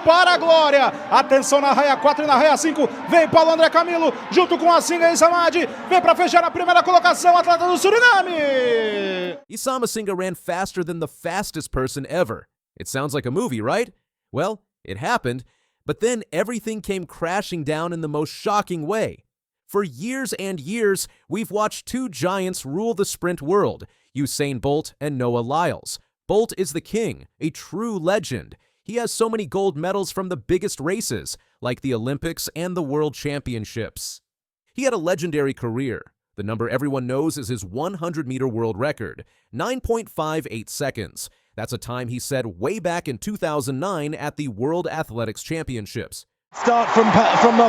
Para a glória, atenção na raia 4 e na raia 5, vem Paulo André Camilo, junto com Asinga e Issam, vem para fechar a primeira colocação, atleta do Suriname! Isam Asinga ran faster than the fastest person ever. It sounds like a movie, right? Well, it happened, but then everything came crashing down in the most shocking way. For years and years, we've watched two giants rule the sprint world, Usain Bolt and Noah Lyles. Bolt is the king, a true legend. He has so many gold medals from the biggest races, like the Olympics and the World Championships. He had a legendary career. The number everyone knows is his 100-meter world record, 9.58 seconds. That's a time he set way back in 2009 at the World Athletics Championships. Start from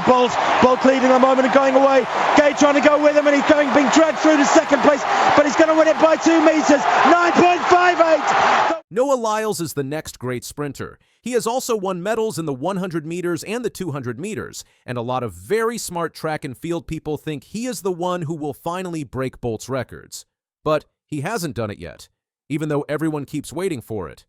Bolt. Bolt leading a moment and going away. Gay trying to go with him, and he's being dragged through to second place, but he's going to win it by 2 meters, 9.58. Noah Lyles is the next great sprinter. He has also won medals in the 100 meters and the 200 meters, and a lot of very smart track and field people think he is the one who will finally break Bolt's records. But he hasn't done it yet, even though everyone keeps waiting for it.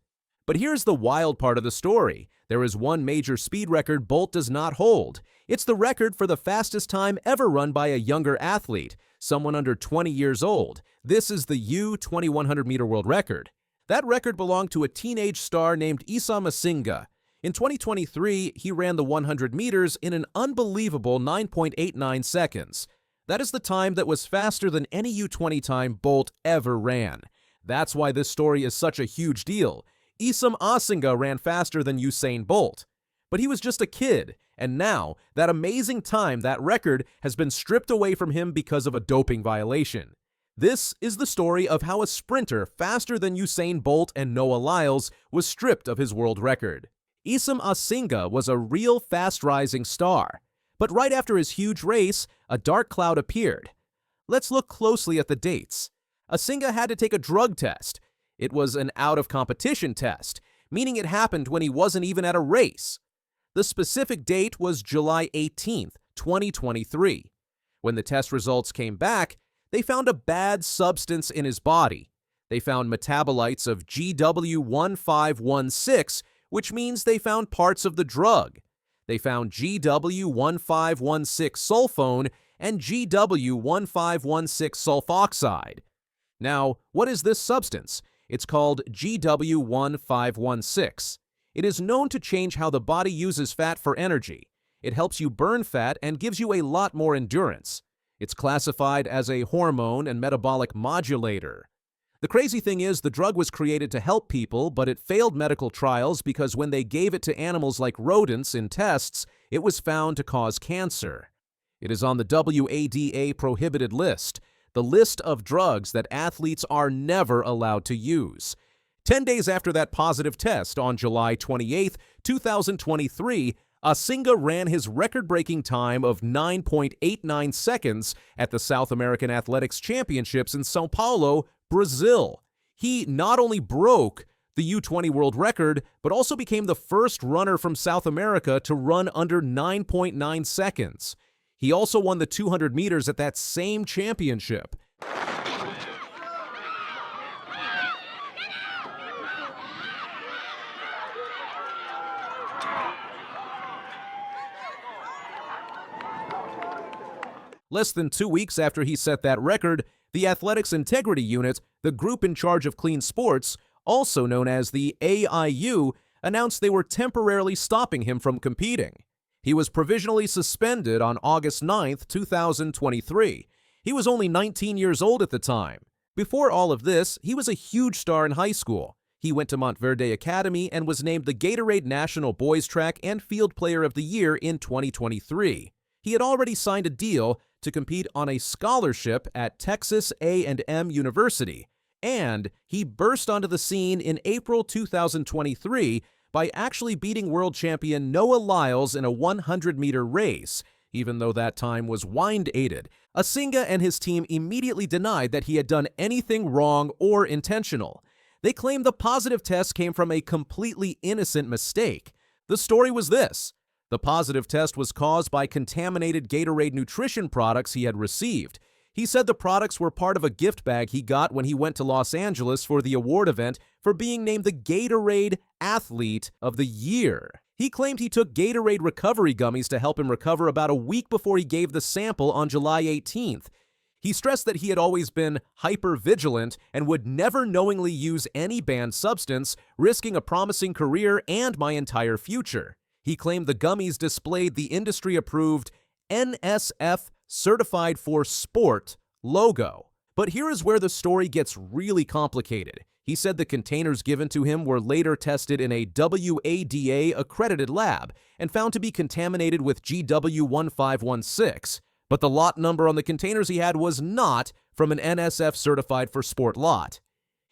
But here's the wild part of the story. There is one major speed record Bolt does not hold. It's the record for the fastest time ever run by a younger athlete, someone under 20 years old. This is the U-2100 meter world record. That record belonged to a teenage star named Issam Asinga. In 2023, he ran the 100 meters in an unbelievable 9.89 seconds. That is the time that was faster than any U-20 time Bolt ever ran. That's why this story is such a huge deal. Isam Asinga ran faster than Usain Bolt. But he was just a kid, and now that amazing time, that record, has been stripped away from him because of a doping violation. This is the story of how a sprinter faster than Usain Bolt and Noah Lyles was stripped of his world record. Isam Asinga was a real fast-rising star. But right after his huge race, a dark cloud appeared. Let's look closely at the dates. Asinga had to take a drug test. It was an out-of-competition test, meaning it happened when he wasn't even at a race. The specific date was July 18th, 2023. When the test results came back, they found a bad substance in his body. They found metabolites of GW1516, which means they found parts of the drug. They found GW1516 sulfone and GW1516 sulfoxide. Now, what is this substance? It's called GW1516. It is known to change how the body uses fat for energy. It helps you burn fat and gives you a lot more endurance. It's classified as a hormone and metabolic modulator. The crazy thing is, the drug was created to help people, but it failed medical trials because when they gave it to animals like rodents in tests, it was found to cause cancer. It is on the WADA prohibited list, the list of drugs that athletes are never allowed to use. 10 days after that positive test, on July 28, 2023, Asinga ran his record-breaking time of 9.89 seconds at the South American Athletics Championships in Sao Paulo, Brazil. He not only broke the U-20 world record, but also became the first runner from South America to run under 9.9 seconds. He also won the 200 meters at that same championship. Less than 2 weeks after he set that record, the Athletics Integrity Unit, the group in charge of clean sports, also known as the AIU, announced they were temporarily stopping him from competing. He was provisionally suspended on August 9, 2023. He was only 19 years old at the time. Before all of this, he was a huge star in high school. He went to Monteverde Academy and was named the Gatorade National Boys Track and Field Player of the Year in 2023. He had already signed a deal to compete on a scholarship at Texas A&M University, and he burst onto the scene in April 2023 by actually beating world champion Noah Lyles in a 100-meter race, even though that time was wind-aided. Asinga and his team immediately denied that he had done anything wrong or intentional. They claimed the positive test came from a completely innocent mistake. The story was this: the positive test was caused by contaminated Gatorade nutrition products he had received. He said the products were part of a gift bag he got when he went to Los Angeles for the award event for being named the Gatorade Athlete of the Year. He claimed he took Gatorade recovery gummies to help him recover about a week before he gave the sample on July 18th. He stressed that he had always been hyper-vigilant and would never knowingly use any banned substance, risking a promising career and my entire future. He claimed the gummies displayed the industry-approved NSF Certified for Sport logo. But here is where the story gets really complicated. He said the containers given to him were later tested in a WADA-accredited lab and found to be contaminated with GW1516. But the lot number on the containers he had was not from an NSF Certified for Sport lot.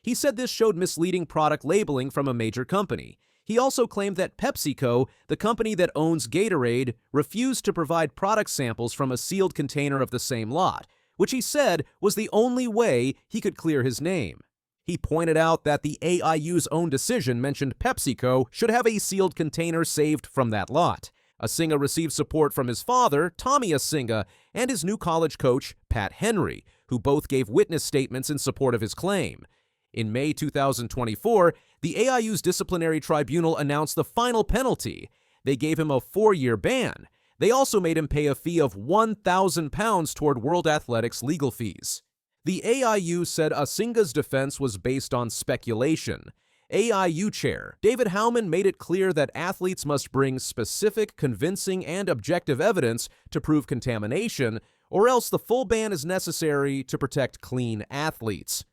He said this showed misleading product labeling from a major company. He also claimed that PepsiCo, the company that owns Gatorade, refused to provide product samples from a sealed container of the same lot, which he said was the only way he could clear his name. He pointed out that the AIU's own decision mentioned PepsiCo should have a sealed container saved from that lot. Asinga received support from his father, Tommy Asinga, and his new college coach, Pat Henry, who both gave witness statements in support of his claim. In May 2024, the AIU's disciplinary tribunal announced the final penalty. They gave him a 4-year ban. They also made him pay a fee of £1,000 toward World Athletics legal fees. The AIU said Asinga's defense was based on speculation. AIU chair David Howman made it clear that athletes must bring specific, convincing, and objective evidence to prove contamination, or else the full ban is necessary to protect clean athletes.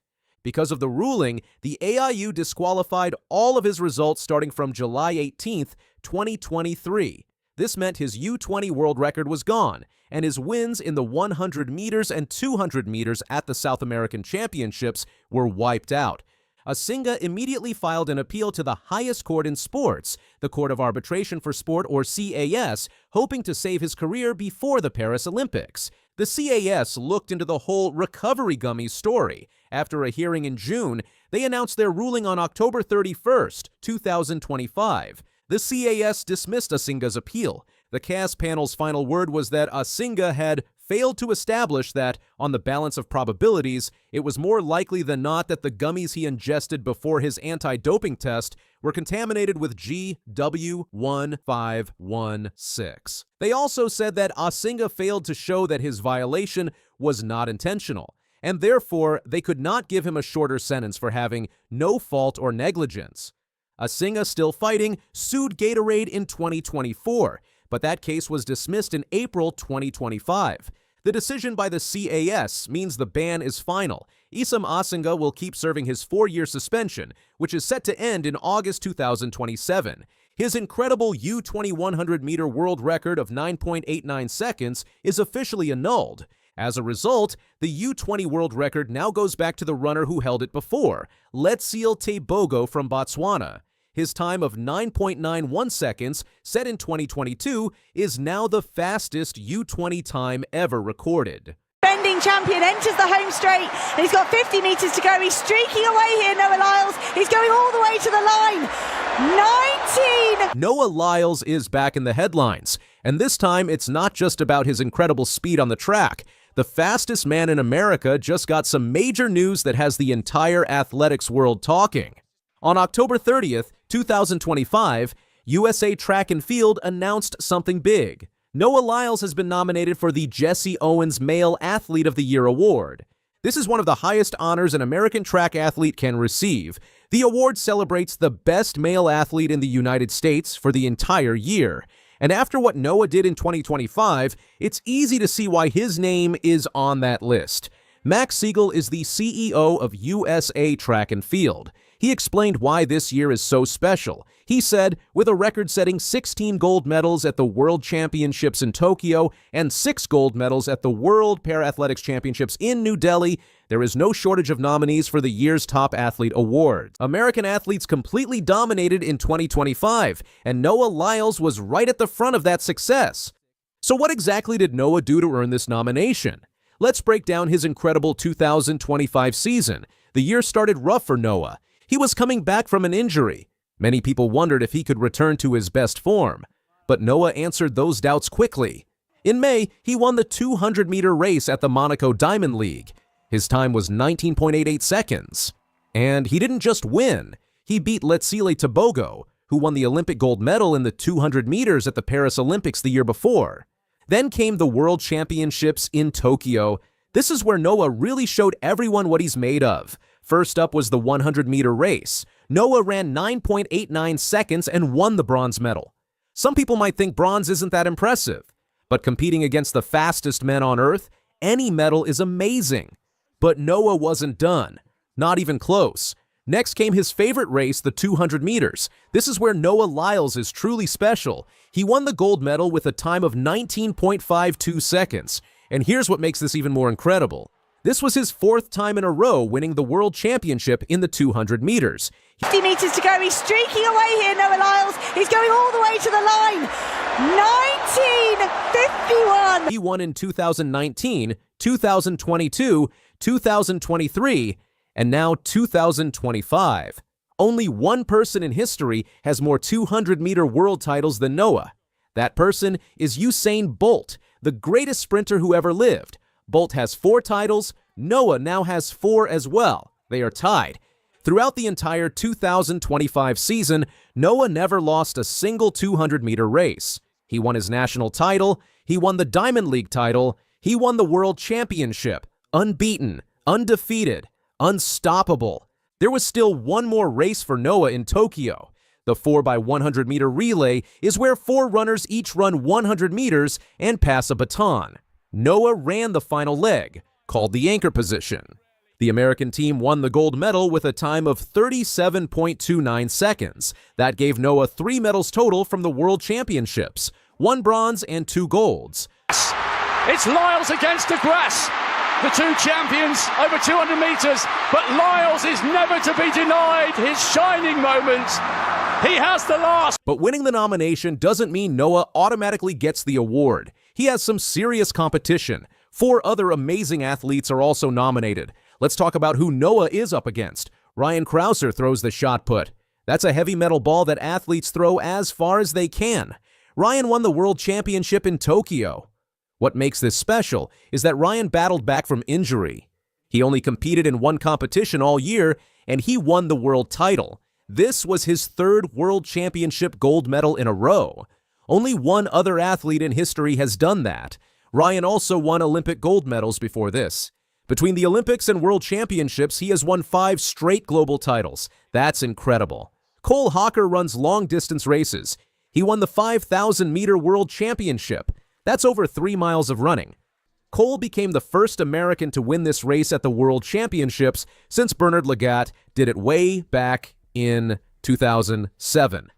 Because of the ruling, the AIU disqualified all of his results starting from July 18, 2023. This meant his U20 world record was gone, and his wins in the 100 meters and 200 meters at the South American Championships were wiped out. Asinga immediately filed an appeal to the highest court in sports, the Court of Arbitration for Sport, or CAS, hoping to save his career before the Paris Olympics. The CAS looked into the whole recovery gummies story. After a hearing in June, they announced their ruling on October 31, 2025. The CAS dismissed Asinga's appeal. The CAS panel's final word was that Asinga had failed to establish that, on the balance of probabilities, it was more likely than not that the gummies he ingested before his anti-doping test were contaminated with GW1516. They also said that Asinga failed to show that his violation was not intentional, and therefore they could not give him a shorter sentence for having no fault or negligence. Asinga, still fighting, sued Gatorade in 2024, but that case was dismissed in April 2025. The decision by the CAS means the ban is final. Isam Asinga will keep serving his 4-year suspension, which is set to end in August 2027. His incredible U20 100-meter world record of 9.89 seconds is officially annulled. As a result, the U20 world record now goes back to the runner who held it before, Lyles Tebogo from Botswana. His time of 9.91 seconds, set in 2022, is now the fastest U20 time ever recorded. Defending champion enters the home straight, and he's got 50 metres to go. He's streaking away here, Noah Lyles. He's going all the way to the line. 19! Noah Lyles is back in the headlines, and this time it's not just about his incredible speed on the track. The fastest man in America just got some major news that has the entire athletics world talking. On October 30th, 2025, USA Track and Field announced something big. Noah Lyles has been nominated for the Jesse Owens Male Athlete of the Year award. This is one of the highest honors an American track athlete can receive. The award celebrates the best male athlete in the United States for the entire year. And after what Noah did in 2025, it's easy to see why his name is on that list. Max Siegel is the CEO of USA Track and Field. He explained why this year is so special. He said, with a record-setting 16 gold medals at the World Championships in Tokyo and 6 gold medals at the World Para-Athletics Championships in New Delhi, there is no shortage of nominees for the year's Top Athlete Award. American athletes completely dominated in 2025, and Noah Lyles was right at the front of that success. So what exactly did Noah do to earn this nomination? Let's break down his incredible 2025 season. The year started rough for Noah. He was coming back from an injury. Many people wondered if he could return to his best form. But Noah answered those doubts quickly. In May, he won the 200-meter race at the Monaco Diamond League. His time was 19.88 seconds. And he didn't just win. He beat Lyles Tebogo, who won the Olympic gold medal in the 200 meters at the Paris Olympics the year before. Then came the World Championships in Tokyo. This is where Noah really showed everyone what he's made of. First up was the 100-meter race. Noah ran 9.89 seconds and won the bronze medal. Some people might think bronze isn't that impressive, but competing against the fastest men on Earth, any medal is amazing. But Noah wasn't done. Not even close. Next came his favorite race, the 200 meters. This is where Noah Lyles is truly special. He won the gold medal with a time of 19.52 seconds. And here's what makes this even more incredible. This was his fourth time in a row winning the world championship in the 200 meters. 50 metres to go. He's streaking away here, Noah Lyles. He's going all the way to the line. 19.51. He won in 2019, 2022, 2023, and now 2025. Only one person in history has more 200-meter world titles than Noah. That person is Usain Bolt, the greatest sprinter who ever lived. Bolt has 4 titles. Noah now has 4 as well. They are tied. Throughout the entire 2025 season, Noah never lost a single 200-meter race. He won his national title. He won the Diamond League title. He won the World Championship. Unbeaten, undefeated, unstoppable. There was still one more race for Noah in Tokyo. The 4x100-meter relay is where 4 runners each run 100 meters and pass a baton. Noah ran the final leg, called the anchor position. The American team won the gold medal with a time of 37.29 seconds. That gave Noah 3 medals total from the World Championships, 1 bronze and 2 golds. It's Lyles against De Grasse, the 2 champions over 200 meters, but Lyles is never to be denied his shining moment. He has the last. But winning the nomination doesn't mean Noah automatically gets the award. He has some serious competition. 4 other amazing athletes are also nominated. Let's talk about who Noah is up against. Ryan Crouser throws the shot put. That's a heavy metal ball that athletes throw as far as they can. Ryan won the World Championship in Tokyo. What makes this special is that Ryan battled back from injury. He only competed in 1 competition all year, and he won the world title. This was his 3rd World Championship gold medal in a row. Only 1 other athlete in history has done that. Ryan also won Olympic gold medals before this. Between the Olympics and World Championships, he has won 5 straight global titles. That's incredible. Cole Hawker runs long-distance races. He won the 5,000-meter World Championship. That's over 3 miles of running. Cole became the first American to win this race at the World Championships since Bernard Lagat did it way back in 2007.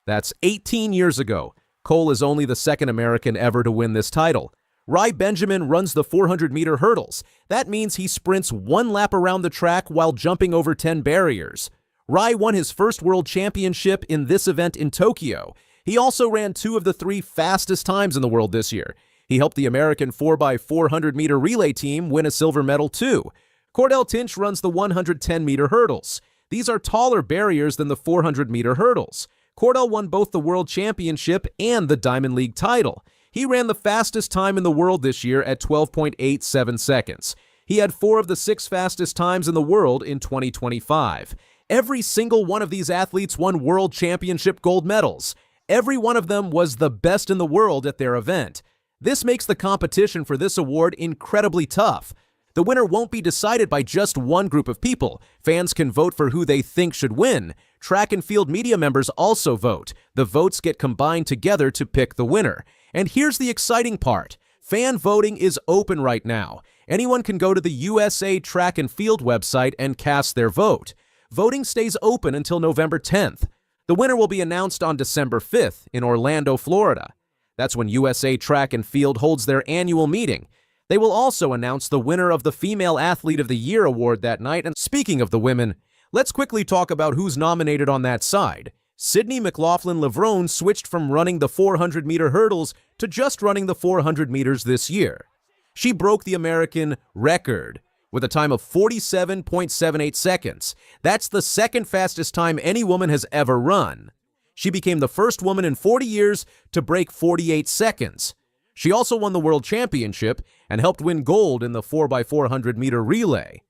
That's 18 years ago. Cole is only the 2nd American ever to win this title. Rai Benjamin runs the 400-meter hurdles. That means he sprints 1 lap around the track while jumping over 10 barriers. Rai won his first world championship in this event in Tokyo. He also ran 2 of the 3 fastest times in the world this year. He helped the American 4x400-meter relay team win a silver medal too. Cordell Tinch runs the 110-meter hurdles. These are taller barriers than the 400-meter hurdles. Cordell won both the World Championship and the Diamond League title. He ran the fastest time in the world this year at 12.87 seconds. He had 4 of the 6 fastest times in the world in 2025. Every single one of these athletes won World Championship gold medals. Every one of them was the best in the world at their event. This makes the competition for this award incredibly tough. The winner won't be decided by just one group of people. Fans can vote for who they think should win. Track and field media members also vote. The votes get combined together to pick the winner. And here's the exciting part. Fan voting is open right now. Anyone can go to the USA Track and Field website and cast their vote. Voting stays open until November 10th. The winner will be announced on December 5th in Orlando, Florida. That's when USA Track and Field holds their annual meeting. They will also announce the winner of the Female Athlete of the Year award that night. And speaking of the women, let's quickly talk about who's nominated on that side. Sydney McLaughlin-Levrone switched from running the 400-meter hurdles to just running the 400 meters this year. She broke the American record with a time of 47.78 seconds. That's the 2nd fastest time any woman has ever run. She became the first woman in 40 years to break 48 seconds. She also won the World Championship and helped win gold in the 4x400-meter relay.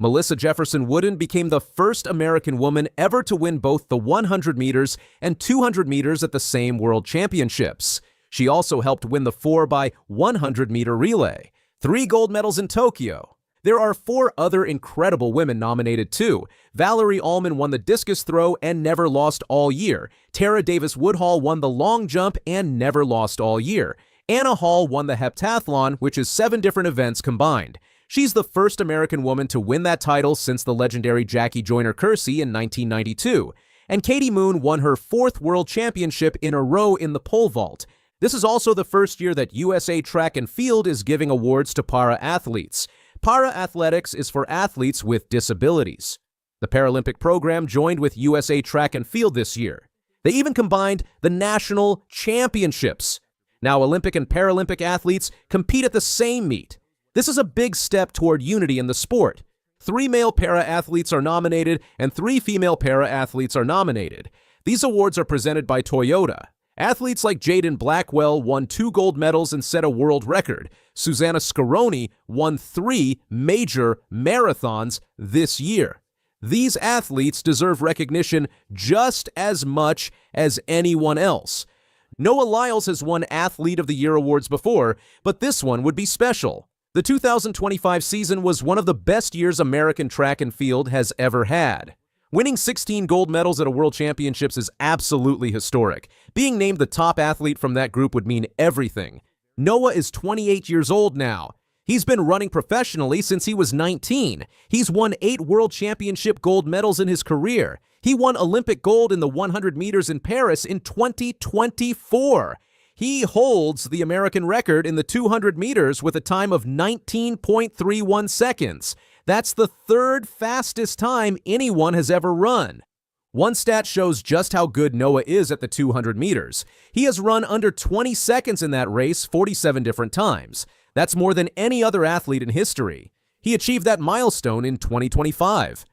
Melissa Jefferson Wooden became the first American woman ever to win both the 100 meters and 200 meters at the same World Championships. She also helped win the 4x100-meter relay. 3 gold medals in Tokyo. There are 4 other incredible women nominated too. Valerie Allman won the discus throw and never lost all year. Tara Davis Woodhall won the long jump and never lost all year. Anna Hall won the heptathlon, which is 7 different events combined. She's the first American woman to win that title since the legendary Jackie Joyner-Kersee in 1992. And Katie Moon won her 4th world championship in a row in the pole vault. This is also the first year that USA Track and Field is giving awards to para-athletes. Para-athletics is for athletes with disabilities. The Paralympic program joined with USA Track and Field this year. They even combined the national championships. Now Olympic and Paralympic athletes compete at the same meet. This is a big step toward unity in the sport. 3 male para-athletes are nominated and 3 female para-athletes are nominated. These awards are presented by Toyota. Athletes like Jaden Blackwell won 2 gold medals and set a world record. Susanna Scaroni won 3 major marathons this year. These athletes deserve recognition just as much as anyone else. Noah Lyles has won Athlete of the Year awards before, but this one would be special. The 2025 season was one of the best years American track and field has ever had. Winning 16 gold medals at a World Championships is absolutely historic. Being named the top athlete from that group would mean everything. Noah is 28 years old now. He's been running professionally since he was 19. He's won 8 World Championship gold medals in his career. He won Olympic gold in the 100 meters in Paris in 2024. He holds the American record in the 200 meters with a time of 19.31 seconds. That's the 3rd fastest time anyone has ever run. One stat shows just how good Noah is at the 200 meters. He has run under 20 seconds in that race 47 different times. That's more than any other athlete in history. He achieved that milestone in 2025.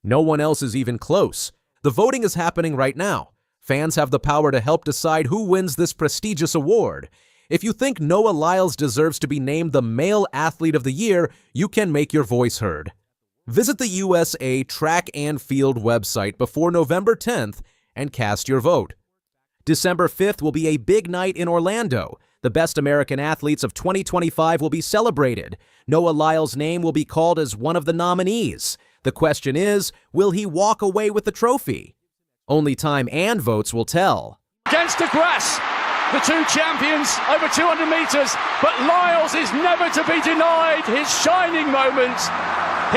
No one else is even close. The voting is happening right now. Fans have the power to help decide who wins this prestigious award. If you think Noah Lyles deserves to be named the Male Athlete of the Year, you can make your voice heard. Visit the USA Track and Field website before November 10th and cast your vote. December 5th will be a big night in Orlando. The best American athletes of 2025 will be celebrated. Noah Lyles' name will be called as one of the nominees. The question is, will he walk away with the trophy? Only time and votes will tell. Against the grass, the 2 champions over 200 meters, but Lyles is never to be denied his shining moment.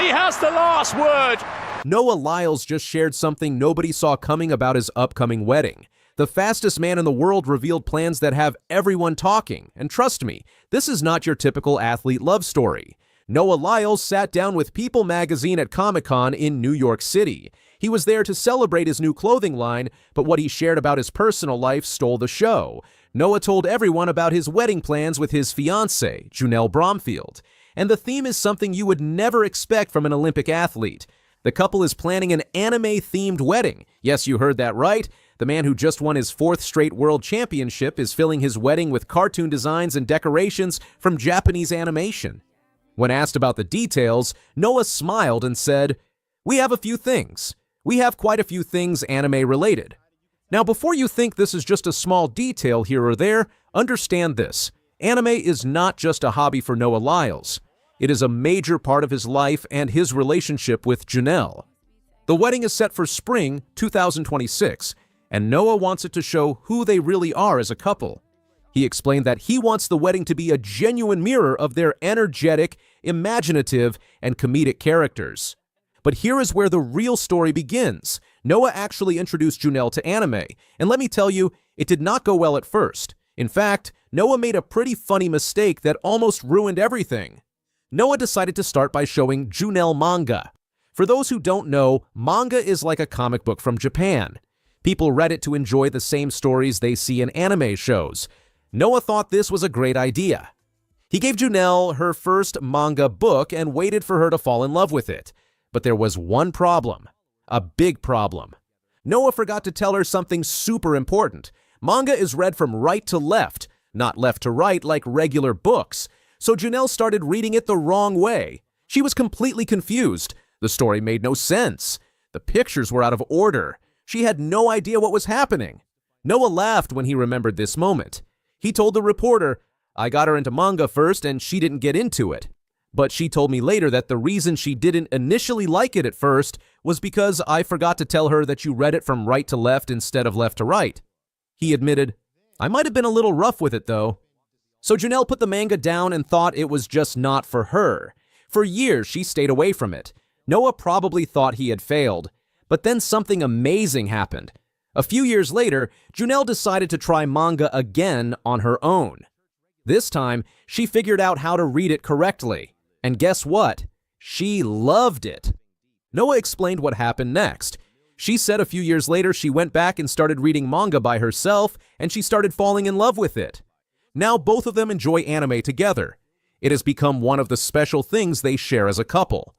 He has the last word. Noah Lyles just shared something nobody saw coming about his upcoming wedding. The fastest man in the world revealed plans that have everyone talking. And trust me, this is not your typical athlete love story. Noah Lyles sat down with People magazine at Comic-Con in New York City. He was there to celebrate his new clothing line, but what he shared about his personal life stole the show. Noah told everyone about his wedding plans with his fiancée, Junelle Bromfield. And the theme is something you would never expect from an Olympic athlete. The couple is planning an anime-themed wedding. Yes, you heard that right. The man who just won his 4th straight world championship is filling his wedding with cartoon designs and decorations from Japanese animation. When asked about the details, Noah smiled and said, "We have a few things. We have quite a few things anime-related." Now, before you think this is just a small detail here or there, understand this. Anime is not just a hobby for Noah Lyles. It is a major part of his life and his relationship with Junelle. The wedding is set for spring 2026, and Noah wants it to show who they really are as a couple. He explained that he wants the wedding to be a genuine mirror of their energetic, imaginative, and comedic characters. But here is where the real story begins. Noah actually introduced Junelle to anime, and let me tell you, it did not go well at first. In fact, Noah made a pretty funny mistake that almost ruined everything. Noah decided to start by showing Junelle manga. For those who don't know, manga is like a comic book from Japan. People read it to enjoy the same stories they see in anime shows. Noah thought this was a great idea. He gave Junelle her first manga book and waited for her to fall in love with it. But there was one problem. A big problem. Noah forgot to tell her something super important. Manga is read from right to left, not left to right like regular books. So Junelle started reading it the wrong way. She was completely confused. The story made no sense. The pictures were out of order. She had no idea what was happening. Noah laughed when he remembered this moment. He told the reporter, "I got her into manga first and she didn't get into it. But she told me later that the reason she didn't initially like it at first was because I forgot to tell her that you read it from right to left instead of left to right." He admitted, "I might have been a little rough with it though." So Janelle put the manga down and thought it was just not for her. For years, she stayed away from it. Noah probably thought he had failed. But then something amazing happened. A few years later, Janelle decided to try manga again on her own. This time, she figured out how to read it correctly. And guess what? She loved it. Noah explained what happened next. She said a few years later she went back and started reading manga by herself, and she started falling in love with it. Now both of them enjoy anime together. It has become one of the special things they share as a couple.